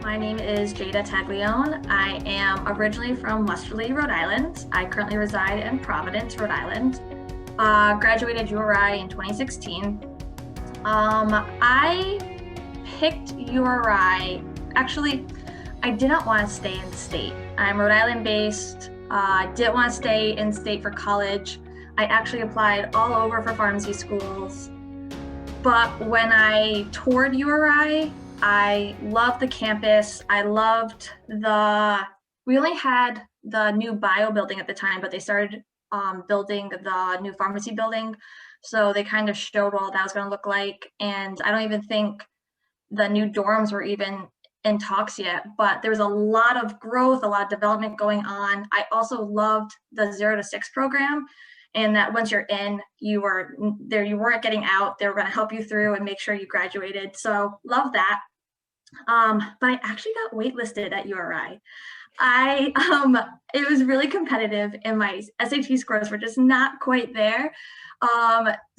My name is Jada Taglione. I am originally from Westerly, Rhode Island. I currently reside in Providence, Rhode Island. Graduated URI in 2016. I picked URI. Actually, I didn't want to stay in state. I'm Rhode Island based. Didn't want to stay in state for college. I actually applied all over for pharmacy schools. But when I toured URI, I loved the campus. I loved we only had the new bio building at the time, but they started building the new pharmacy building. So they kind of showed what that was going to look like. And I don't even think the new dorms were even in talks yet, but there was a lot of growth, a lot of development going on. I also loved the 0 to 6 program, and that once you're in, you were there, you weren't getting out. They were going to help you through and make sure you graduated. So love that. But I actually got waitlisted at URI. It was really competitive, and my SAT scores were just not quite there.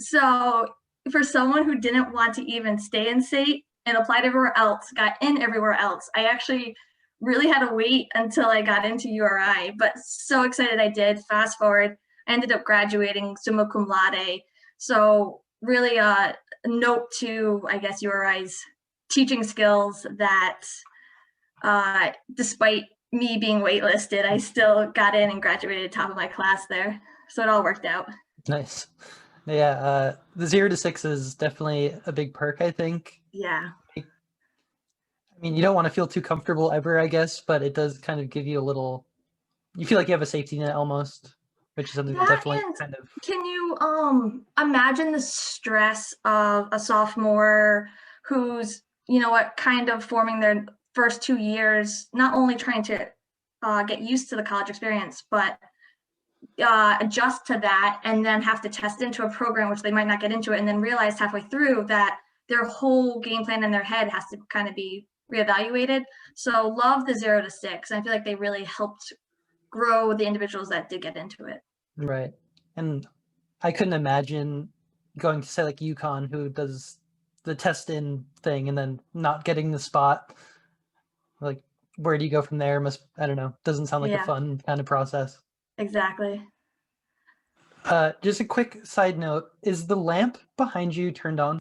So for someone who didn't want to even stay in state and applied everywhere else, got in everywhere else, I actually really had to wait until I got into URI, but so excited I did. Fast forward, I ended up graduating summa cum laude. So really a note to, I guess, URI's teaching skills that despite me being waitlisted, I still got in and graduated top of my class there. So it all worked out. Nice. Yeah, the 0 to 6 is definitely a big perk, I think. Yeah. I mean, you don't want to feel too comfortable ever, I guess, but it does kind of give you a little, you feel like you have a safety net almost, which is something that definitely kind of. Can you imagine the stress of a sophomore who's, kind of forming their first 2 years, not only trying to get used to the college experience, but adjust to that, and then have to test into a program which they might not get into it, and then realize halfway through that their whole game plan in their head has to kind of be reevaluated. So love the 0 to 6. I feel like they really helped grow the individuals that did get into it. Right. And I couldn't imagine going to, say, like UConn, who does the test in thing and then not getting the spot. Like, where do you go from there? I don't know. Doesn't sound like a fun kind of process. Exactly. Just a quick side note, is the lamp behind you turned on?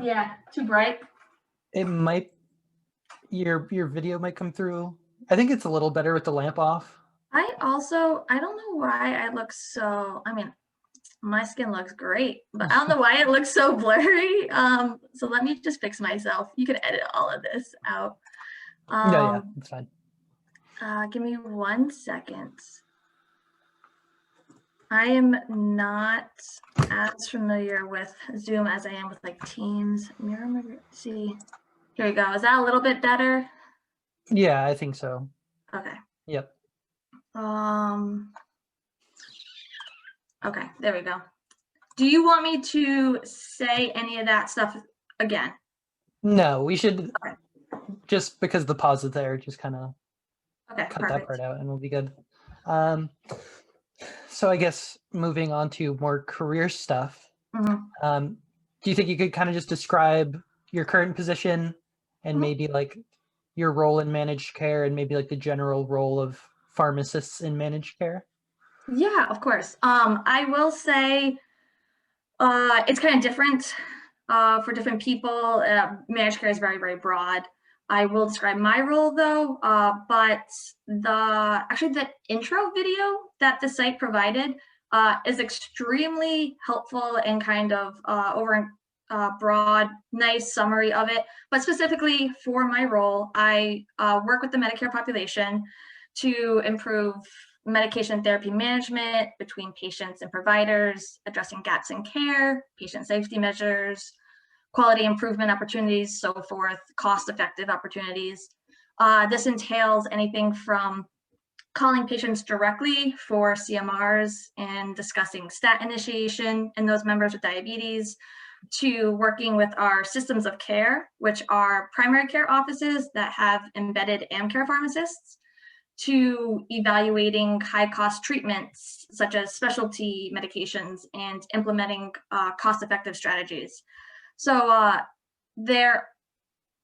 Yeah, too bright. It might, your video might come through. I think it's a little better with the lamp off. I don't know why I look so, my skin looks great, but I don't know why it looks so blurry. So let me just fix myself. You can edit all of this out. Yeah, it's fine. Give me 1 second. I am not as familiar with Zoom as I am with like Teams. See, here we go. Is that a little bit better? Yeah, I think so. Okay. Yep. Okay, there we go. Do you want me to say any of that stuff again? No, we should, just because the pause is there, just kind of cut that part out and we'll be good. So I guess moving on to more career stuff, do you think you could kind of just describe your current position and maybe like your role in managed care and maybe like the general role of pharmacists in managed care? Yeah, of course. I will say it's kind of different for different people. Managed care is very, very broad. I will describe my role though, but the intro video that the site provided is extremely helpful and kind of over broad, nice summary of it. But specifically for my role, I work with the Medicare population to improve medication therapy management between patients and providers, addressing gaps in care, patient safety measures, quality improvement opportunities, so forth, cost-effective opportunities. This entails anything from calling patients directly for CMRs and discussing stat initiation in those members with diabetes, to working with our systems of care, which are primary care offices that have embedded AmCare pharmacists, to evaluating high-cost treatments such as specialty medications and implementing cost-effective strategies. So there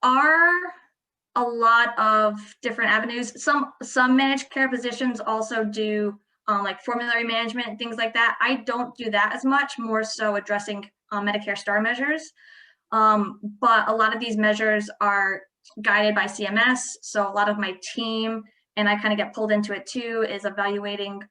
are a lot of different avenues. Some managed care positions also do like formulary management, things like that. I don't do that as much, more so addressing Medicare star measures. But a lot of these measures are guided by CMS. So a lot of my team, and I kind of get pulled into it too, is evaluating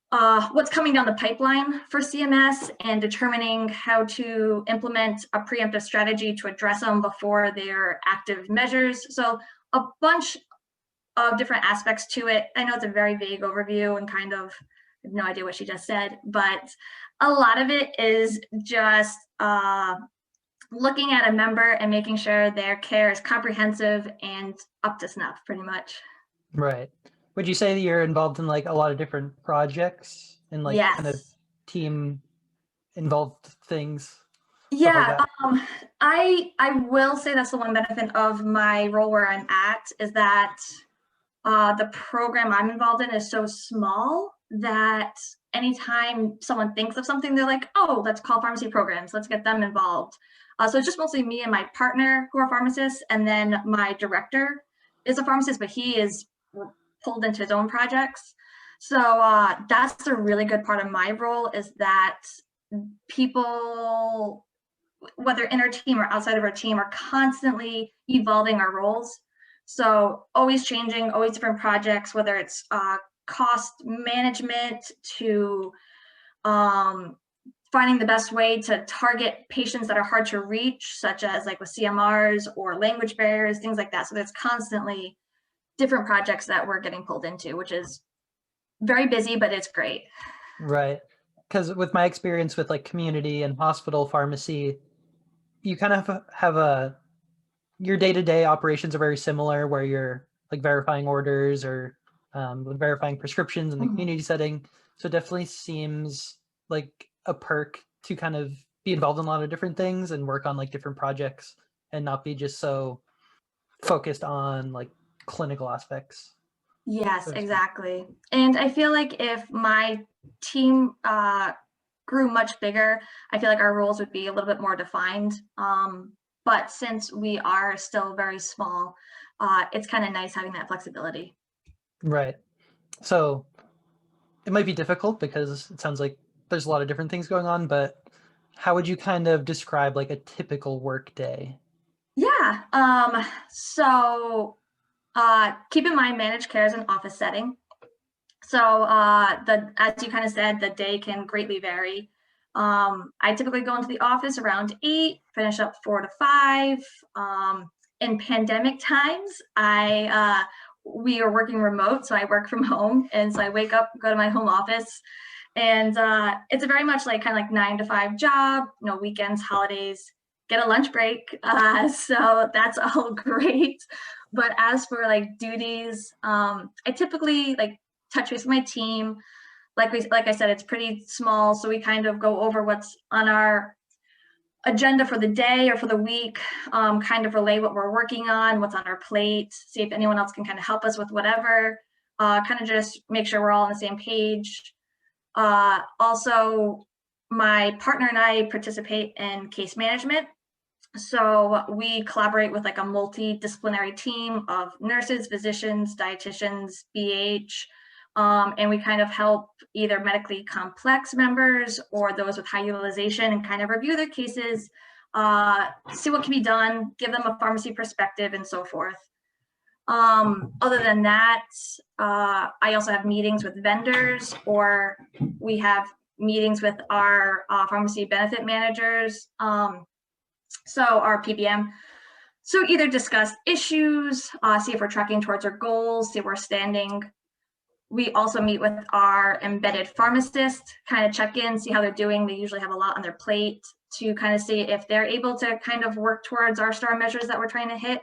what's coming down the pipeline for CMS and determining how to implement a preemptive strategy to address them before they're active measures. So a bunch of different aspects to it. I know it's a very vague overview and kind of I have no idea what she just said, but a lot of it is just looking at a member and making sure their care is comprehensive and up to snuff, pretty much. Right. Would you say that you're involved in like a lot of different projects and like Yes. kind of team involved things? Yeah, I will say that's the one benefit of my role where I'm at is that the program I'm involved in is so small that anytime someone thinks of something, they're like, oh, let's call pharmacy programs, let's get them involved. So it's just mostly me and my partner who are pharmacists, and then my director is a pharmacist, but he is pulled into his own projects. So that's the really good part of my role is that people, whether in our team or outside of our team, are constantly evolving our roles. So always changing, always different projects, whether it's cost management to finding the best way to target patients that are hard to reach, such as like with CMRs or language barriers, things like that. So there's constantly different projects that we're getting pulled into, which is very busy, but it's great. Right. Because with my experience with like community and hospital pharmacy, you kind of have your day-to-day operations are very similar where you're like verifying orders or verifying prescriptions in the community setting. So it definitely seems like a perk to kind of be involved in a lot of different things and work on like different projects and not be just so focused on like clinical aspects. Yes, exactly. And I feel like if my team grew much bigger, I feel like our roles would be a little bit more defined. But since we are still very small, it's kind of nice having that flexibility. Right. So it might be difficult because it sounds like there's a lot of different things going on, but how would you kind of describe like a typical work day? Yeah. So keep in mind, managed care is an office setting. So as you kind of said, the day can greatly vary. I typically go into the office around 8, finish up 4 to 5. In pandemic times, we are working remote, so I work from home, and so I wake up, go to my home office, and it's a very much like kind of like 9 to 5 job. Weekends, holidays, get a lunch break, so that's all great. But as for like duties, I typically like touch base with my team. Like I said, it's pretty small, so we kind of go over what's on our agenda for the day or for the week, kind of relay what we're working on, what's on our plate, see if anyone else can kind of help us with whatever, kind of just make sure we're all on the same page. Also, my partner and I participate in case management. So we collaborate with like a multidisciplinary team of nurses, physicians, dietitians, BH, and we kind of help either medically complex members or those with high utilization and kind of review their cases, see what can be done, give them a pharmacy perspective and so forth. Other than that, I also have meetings with vendors, or we have meetings with our pharmacy benefit managers. So our PBM. So either discuss issues, see if we're tracking towards our goals, see if we're standing. We also meet with our embedded pharmacist, kind of check in, see how they're doing. They usually have a lot on their plate to kind of see if they're able to kind of work towards our star measures that we're trying to hit.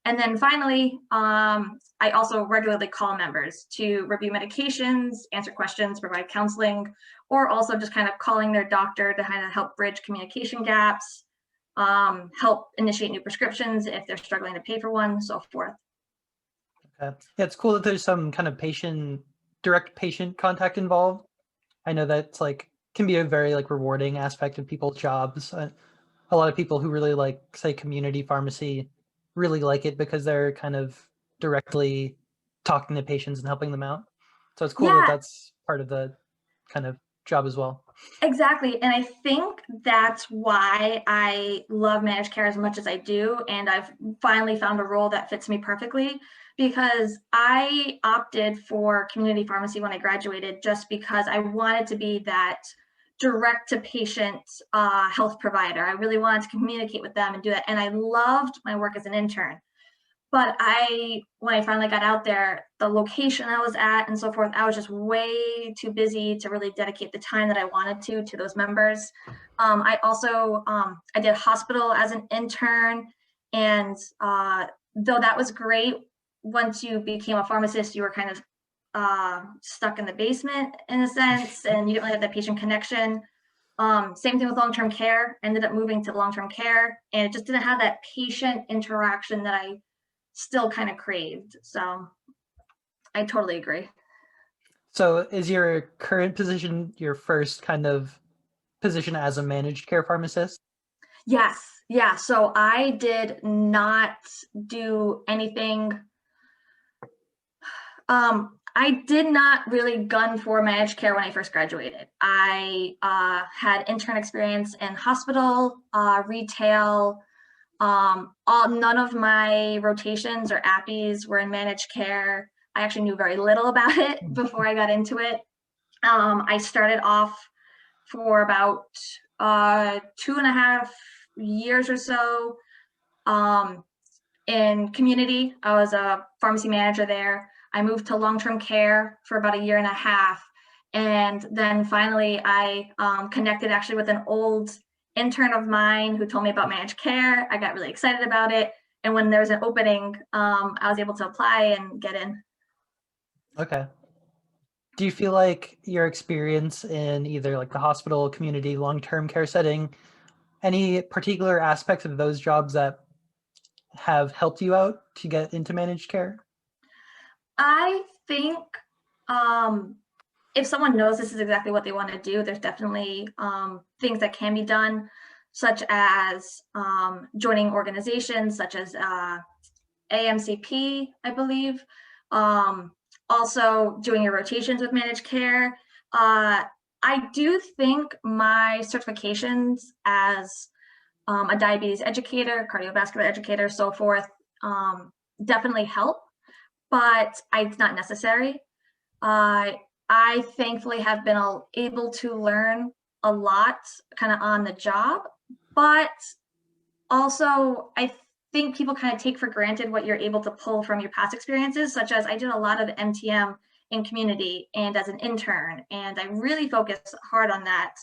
And then finally, I also regularly call members to review medications, answer questions, provide counseling, or also just kind of calling their doctor to kind of help bridge communication gaps, help initiate new prescriptions if they're struggling to pay for one, so forth. Okay. Yeah, it's cool that there's some kind of direct patient contact involved. I know that's like can be a very like rewarding aspect of people's jobs. A lot of people who really like say community pharmacy really like it because they're kind of directly talking to patients and helping them out. So it's cool that Yeah, that's part of the kind of job as well. exactly. And I think that's why I love managed care as much as I do. And I've finally found a role that fits me perfectly, because I opted for community pharmacy when I graduated just because I wanted to be that direct to patient health provider. I really wanted to communicate with them and do that. And I loved my work as an intern. But when I finally got out there, the location I was at and so forth, I was just way too busy to really dedicate the time that I wanted to those members. I also, I did hospital as an intern, and though that was great, once you became a pharmacist, you were kind of stuck in the basement in a sense, and you didn't really have that patient connection. Same thing with long-term care. Ended up moving to long-term care, and it just didn't have that patient interaction that I still kind of craved. So I totally agree. So is your current position your first kind of position as a managed care pharmacist? Yes. Yeah. So I did not do anything. I did not really gun for managed care when I first graduated. I had intern experience in hospital, retail. None of my rotations or APPEs were in managed care. I actually knew very little about it before I got into it. I started off for about 2.5 years or so in community. I was a pharmacy manager there. I moved to long-term care for about 1.5 years. And then finally I connected actually with an old intern of mine who told me about managed care. I got really excited about it. And when there was an opening, I was able to apply and get in. Okay. Do you feel like your experience in either like the hospital, community, long-term care setting, any particular aspects of those jobs that have helped you out to get into managed care? I think if someone knows this is exactly what they want to do, there's definitely things that can be done, such as joining organizations such as AMCP, I believe. Also doing your rotations with managed care. I do think my certifications as a diabetes educator, cardiovascular educator, so forth, definitely help, but it's not necessary. I thankfully have been able to learn a lot kind of on the job, but also I think people kind of take for granted what you're able to pull from your past experiences, such as I did a lot of MTM in community and as an intern, and I really focused hard on that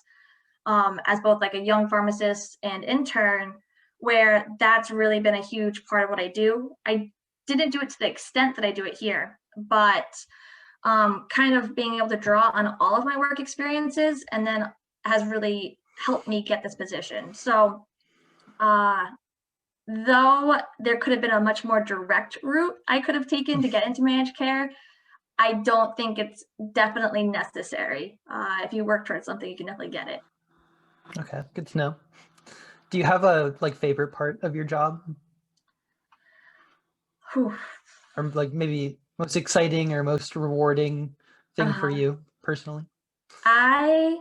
as both like a young pharmacist and intern, where that's really been a huge part of what I do. I didn't do it to the extent that I do it here, but kind of being able to draw on all of my work experiences and then has really helped me get this position. So though there could have been a much more direct route I could have taken to get into managed care, I don't think it's definitely necessary. If you work towards something, you can definitely get it. Okay, good to know. Do you have a like favorite part of your job? Whew. Or like maybe most exciting or most rewarding thing for Uh, you personally? I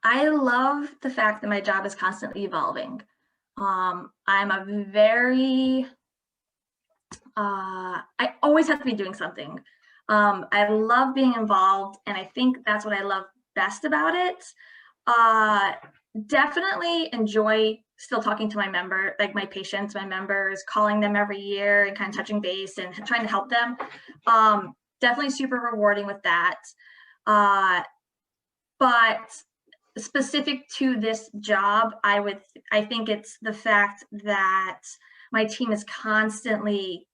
I love the fact that my job is constantly evolving. I'm a very I always have to be doing something. I love being involved, and I think that's what I love best about it. Uh, Definitely enjoy still talking to like my patients, my members, calling them every year and kind of touching base and trying to help them. Definitely super rewarding with that. Uh, but specific to this job, I think it's the fact that my team is constantly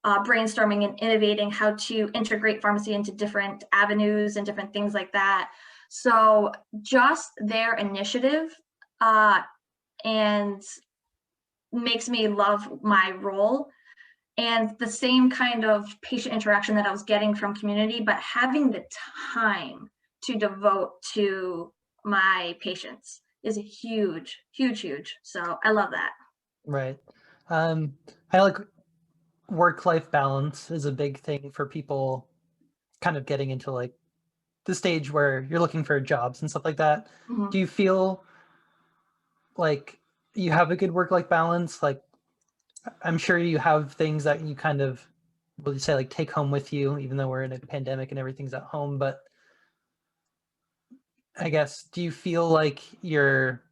brainstorming and innovating how to integrate pharmacy into different avenues and different things like that. So just their initiative and makes me love my role, and the same kind of patient interaction that I was getting from community, but having the time to devote to my patients is huge, huge, huge. So I love that. Right. I like work-life balance is a big thing for people kind of getting into like the stage where you're looking for jobs and stuff like that. Mhm. Do you feel like you have a good work-life balance? Like, I'm sure you have things that you kind of, will you say, like take home with you, even though we're in a pandemic and everything's at home. But I guess, do you feel like you're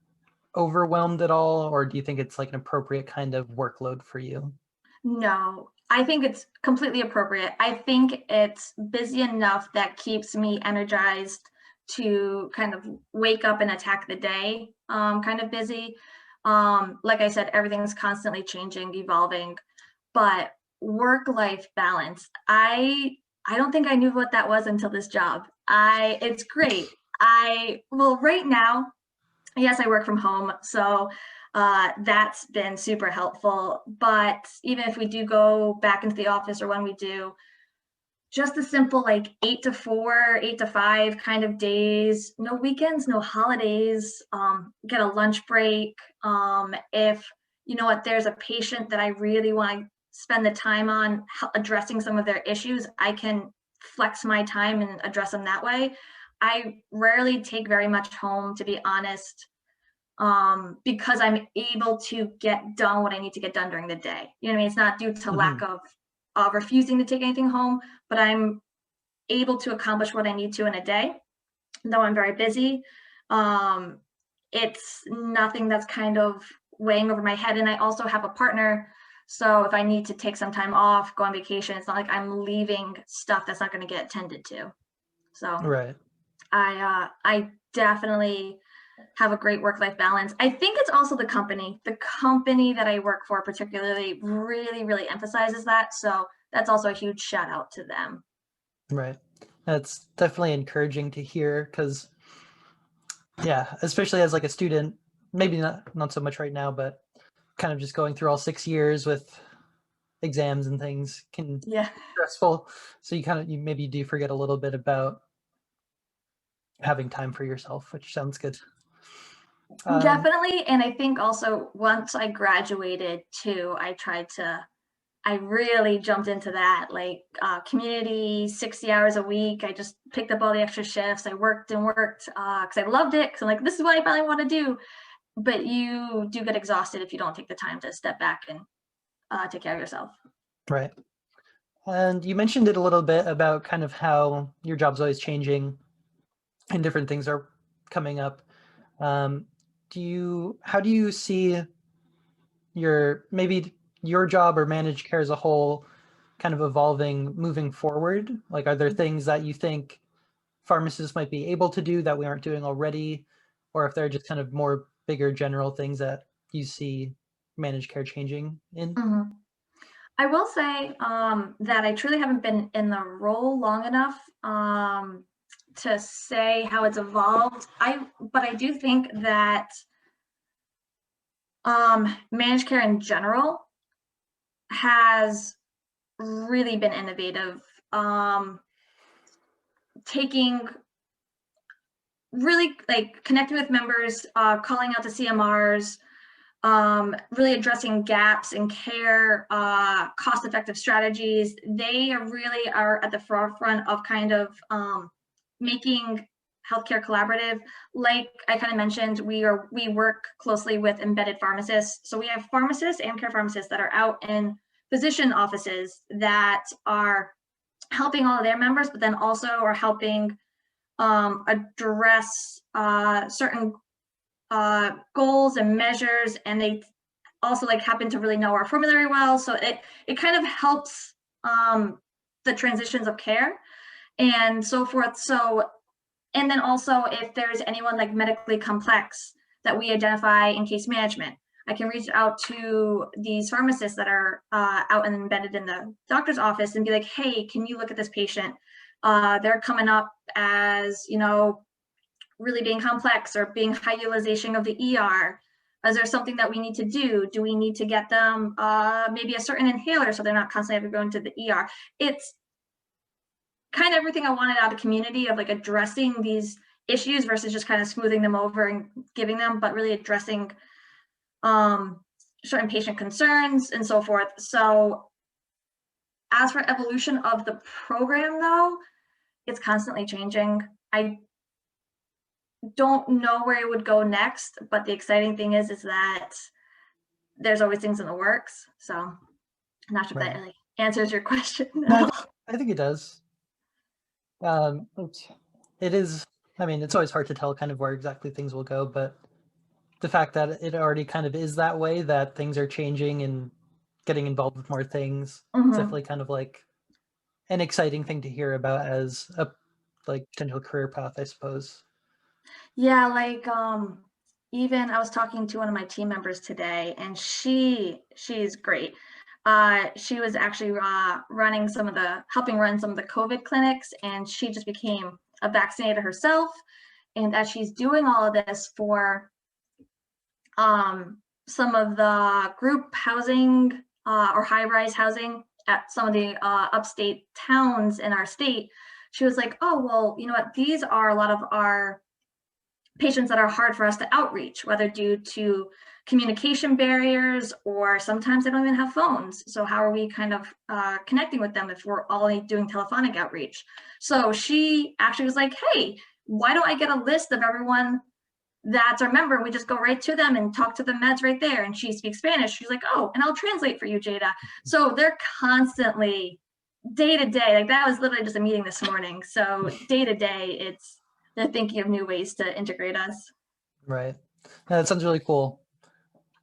overwhelmed at all, or do you think it's like an appropriate kind of workload for you? No, I think it's completely appropriate. I think it's busy enough that keeps me energized to kind of wake up and attack the day, kind of busy. Like I said, everything's constantly changing, evolving, but work-life balance, I don't think I knew what that was until this job. It's great. Well, right now, yes, I work from home, so that's been super helpful. But even if we do go back into the office or when we do, just the simple like 8 to 4, 8 to 5 kind of days, no weekends, no holidays, get a lunch break. If you know what, there's a patient that I really want to spend the time on addressing some of their issues, I can flex my time and address them that way. I rarely take very much home, to be honest, because I'm able to get done what I need to get done during the day. You know what I mean? It's not due to lack Mhm. of refusing to take anything home, but I'm able to accomplish what I need to in a day, though I'm very busy. Um, it's nothing that's kind of weighing over my head. And I also have a partner. So if I need to take some time off, go on vacation, it's not like I'm leaving stuff that's not going to get attended to. So Right. I definitely have a great work-life balance. I think it's also the company. The company that I work for particularly really, really emphasizes that. So that's also a huge shout out to them. Right. That's definitely encouraging to hear because, yeah, especially as like a student, maybe not so much right now, but kind of just going through all 6 years with exams and things can be Yeah, stressful. So you maybe do forget a little bit about having time for yourself, which sounds good. definitely. And I think also once I graduated too, I really jumped into that like community 60 hours a week. I just picked up all the extra shifts. I worked and worked because I loved it. Because I'm like, this is what I finally want to do. But you do get exhausted if you don't take the time to step back and take care of yourself. Right. And you mentioned it a little bit about kind of how your job's always changing and different things are coming up. Um, how do you see maybe your job or managed care as a whole kind of evolving moving forward? Like, are there things that you think pharmacists might be able to do that we aren't doing already? Or if there are just kind of more bigger general things that you see managed care changing in? Mm-hmm. I will say that I truly haven't been in the role long enough to say how it's evolved. But I do think that managed care in general has really been innovative. Taking really like connecting with members, calling out to CMRs, really addressing gaps in care, cost-effective strategies. They really are at the forefront of kind of making healthcare collaborative. Like I kind of mentioned, we work closely with embedded pharmacists. So we have pharmacists and care pharmacists that are out in physician offices that are helping all of their members, but then also are helping address certain goals and measures, and they also like happen to really know our formulary well. So it kind of helps the transitions of care and so forth. So, and then also if there's anyone like medically complex that we identify in case management, I can reach out to these pharmacists that are out and embedded in the doctor's office and be like, hey, can you look at this patient? They're coming up as, you know, really being complex or being high utilization of the ER? Is there something that we need to do? Do we need to get them maybe a certain inhaler so they're not constantly having to go into the ER? It's kind of everything I wanted out of community of like addressing these issues versus just kind of smoothing them over and giving them, but really addressing certain patient concerns and so forth. So As for evolution of the program, though, it's constantly changing. I don't know where it would go next, but the exciting thing is that there's always things in the works. So I'm not sure if that really answers your question. No, I think it does. It is, I mean, it's always hard to tell kind of where exactly things will go, but the fact that it already kind of is that way, that things are changing and getting involved with more things, it's definitely kind of like an exciting thing to hear about as a like potential career path, I suppose. Yeah, like even I was talking to one of my team members today, and she's great. She was actually helping run some of the COVID clinics, and she just became a vaccinator herself. And as she's doing all of this for some of the group housing or high-rise housing at some of the upstate towns in our state, she was like, oh, well, you know what, these are a lot of our patients that are hard for us to outreach, whether due to communication barriers or sometimes they don't even have phones. So how are we kind of connecting with them if we're only doing telephonic outreach? So she actually was like, hey, why don't I get a list of everyone that's our member? We just go right to them and talk to the meds right there. And she speaks Spanish. She's like, oh, and I'll translate for you, Jada. So they're constantly day to day, like that was literally just a meeting this morning. So day to day, they're thinking of new ways to integrate us. Right. That sounds really cool.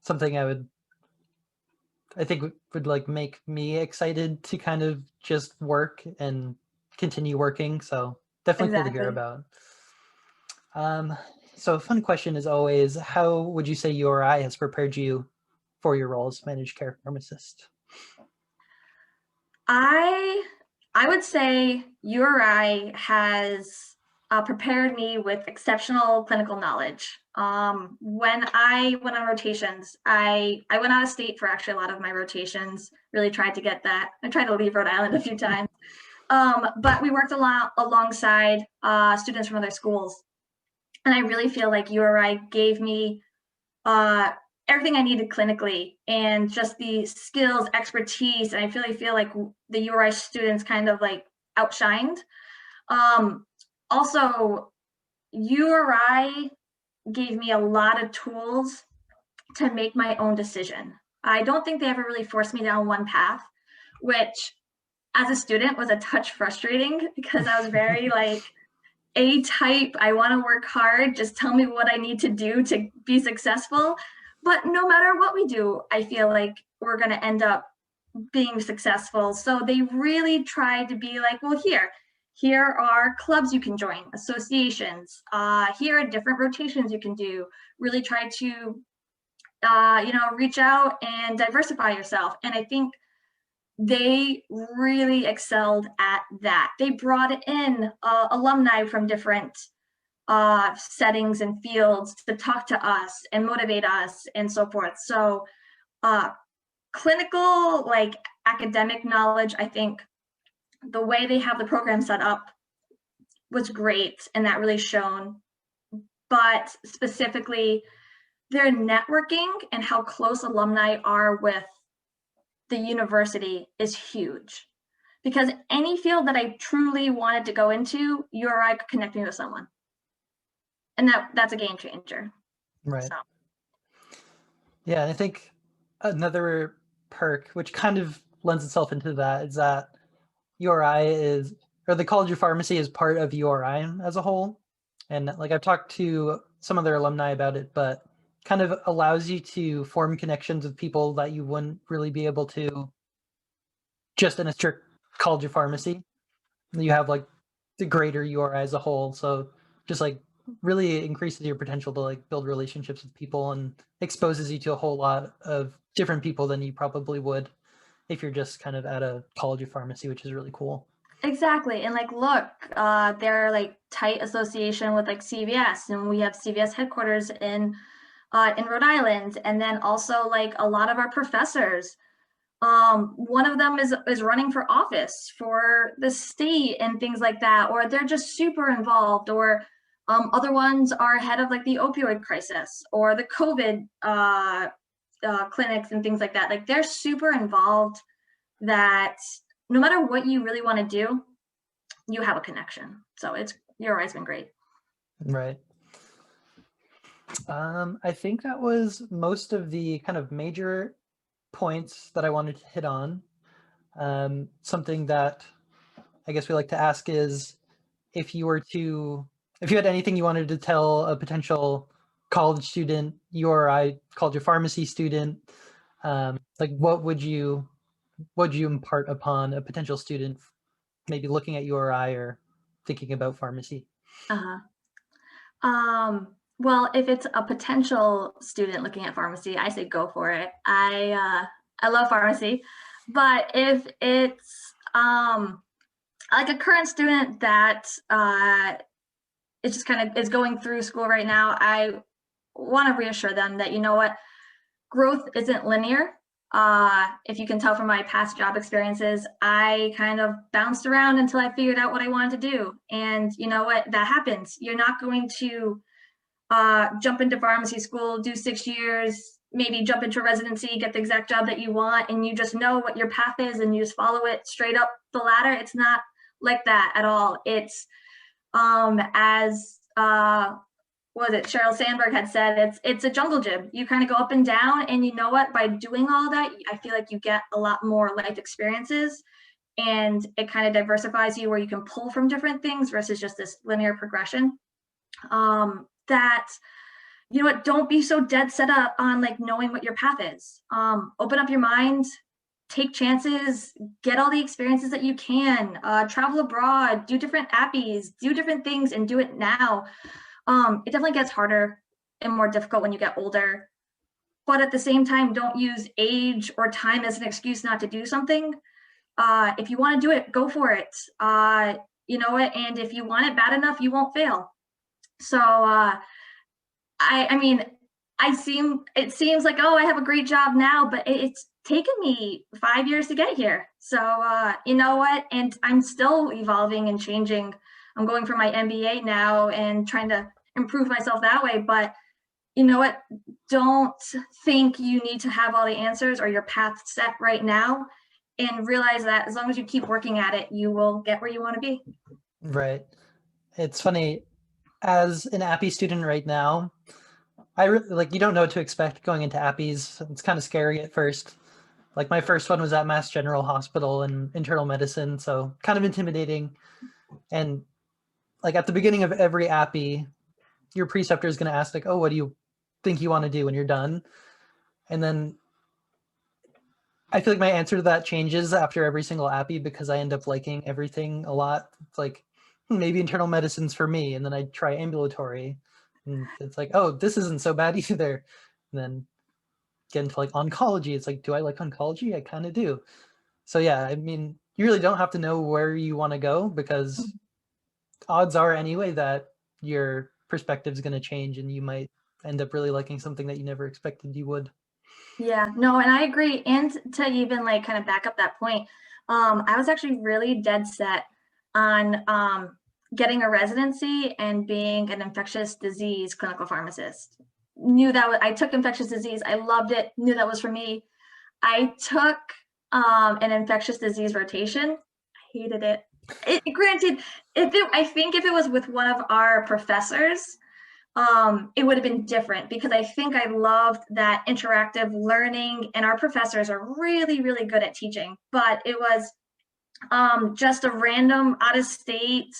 Something I think would like make me excited to kind of just work and continue working. So definitely cool to hear about. So a fun question is always, how would you say URI has prepared you for your role as managed care pharmacist? I would say URI has prepared me with exceptional clinical knowledge. When I went on rotations, I went out of state for actually a lot of my rotations, really tried to get that. I tried to leave Rhode Island a few times. But we worked a lot alongside students from other schools. And I really feel like URI gave me everything I needed clinically and just the skills, expertise. And I feel like the URI students kind of like outshined. Also, URI gave me a lot of tools to make my own decision. I don't think they ever really forced me down one path, which as a student was a touch frustrating because I was very like A-type. I want to work hard. Just tell me what I need to do to be successful. But no matter what we do, I feel like we're going to end up being successful. So they really tried to be like, well, here are clubs you can join, associations. Here are different rotations you can do. Really try to, reach out and diversify yourself. And I think they really excelled at that. They brought in alumni from different settings and fields to talk to us and motivate us and so forth. So clinical, like academic knowledge, I think the way they have the program set up was great and that really shone. But specifically, their networking and how close alumni are with the university is huge. Because any field that I truly wanted to go into, URI could connect me with someone. And that's a game changer. Right. So. Yeah, I think another perk, which kind of lends itself into that, is that URI or the College of Pharmacy is part of URI as a whole. And like I've talked to some of their alumni about it, but kind of allows you to form connections with people that you wouldn't really be able to just in a strict College of Pharmacy. You have like the greater URI as a whole. So just like really increases your potential to like build relationships with people and exposes you to a whole lot of different people than you probably would if you're just kind of at a College of Pharmacy, which is really cool. Exactly. And like, look, they're like tight association with like CVS, and we have CVS headquarters in Rhode Island. And then also like a lot of our professors, one of them is running for office for the state and things like that, or they're just super involved, or other ones are head of like the opioid crisis or the COVID clinics and things like that. Like they're super involved that no matter what you really want to do, you have a connection. So your always been great. Right. I think that was most of the kind of major points that I wanted to hit on. Something that I guess we like to ask is if you had anything you wanted to tell a potential college student, you or I called you pharmacy student, like what would you impart upon a potential student maybe looking at you or I or thinking about pharmacy? Well, if it's a potential student looking at pharmacy, I say go for it. I love pharmacy, but if it's like a current student that it's just kind of is going through school right now, I want to reassure them that, you know what, growth isn't linear. If you can tell from my past job experiences, I kind of bounced around until I figured out what I wanted to do. And you know what, that happens. You're not going to jump into pharmacy school, do 6 years, maybe jump into residency, get the exact job that you want, and you just know what your path is and you just follow it straight up the ladder. It's not like that at all. It's what was it, Sheryl Sandberg had said, it's a jungle gym. You kind of go up and down, and you know what, by doing all that, I feel like you get a lot more life experiences, and it kind of diversifies you where you can pull from different things versus just this linear progression. That, you know what, don't be so dead set up on like knowing what your path is. Open up your mind, take chances, get all the experiences that you can, travel abroad, do different APPEs, do different things, and do it now. It definitely gets harder and more difficult when you get older, but at the same time, don't use age or time as an excuse not to do something. If you want to do it, go for it. You know what, and if you want it bad enough, you won't fail. So I mean, it seems like, oh, I have a great job now, but it's taken me 5 years to get here. So you know what, and I'm still evolving and changing. I'm going for my MBA now and trying to improve myself that way. But you know what, don't think you need to have all the answers or your path set right now, and realize that as long as you keep working at it, you will get where you want to be. Right. It's funny, as an APPE student right now, I really, like, you don't know what to expect going into APPEs. It's kind of scary at first. Like my first one was at Mass General Hospital in internal medicine, so kind of intimidating. And like at the beginning of every APPE, your preceptor is going to ask like, oh, what do you think you want to do when you're done? And then I feel like my answer to that changes after every single APPE because I end up liking everything a lot. It's like, maybe internal medicine's for me. And then I try ambulatory and it's like, oh, this isn't so bad either. And then get into like oncology. It's like, do I like oncology? I kind of do. So yeah, I mean, you really don't have to know where you want to go because odds are anyway that your perspective is going to change and you might end up really liking something that you never expected you would. Yeah, no, and I agree. And to even like kind of back up that point, I was actually really dead set on getting a residency and being an infectious disease clinical pharmacist. Knew that I took infectious disease. I loved it. Knew that was for me. I took an infectious disease rotation. I hated it. Granted, I think if it was with one of our professors, it would have been different because I think I loved that interactive learning, and our professors are really, really good at teaching. But it was just a random out-of-state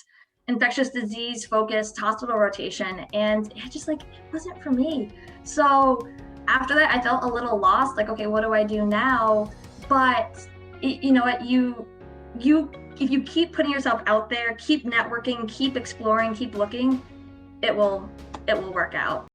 infectious disease focused hospital rotation, and it just like, it wasn't for me. So after that, I felt a little lost, like, okay, what do I do now? But you know what, if you keep putting yourself out there, keep networking, keep exploring, keep looking, it will work out.